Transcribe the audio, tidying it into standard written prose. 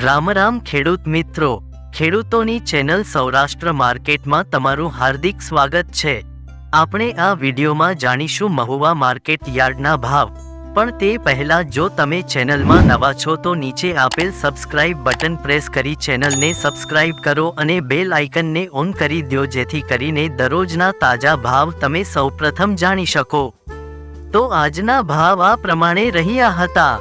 રામ રામ ખેડૂત મિત્રો, ખેડૂતોની ચેનલ સૌરાષ્ટ્ર માર્કેટમાં તમારું હાર્દિક સ્વાગત છે। આપણે આ વિડીયોમાં જાણીશું મહુવા માર્કેટ યાર્ડના ભાવ, પણ તે પહેલા જો તમે ચેનલમાં નવા છો તો નીચે આપેલ સબસ્ક્રાઇબ બટન પ્રેસ કરી ચેનલને સબસ્ક્રાઇબ કરો અને બેલ આઇકનને ઓન કરી દો, જેથી કરીને દરરોજના તાજા ભાવ તમે સૌપ્રથમ જાણી શકો। તો આજના ભાવ આ પ્રમાણે રહ્યા હતા।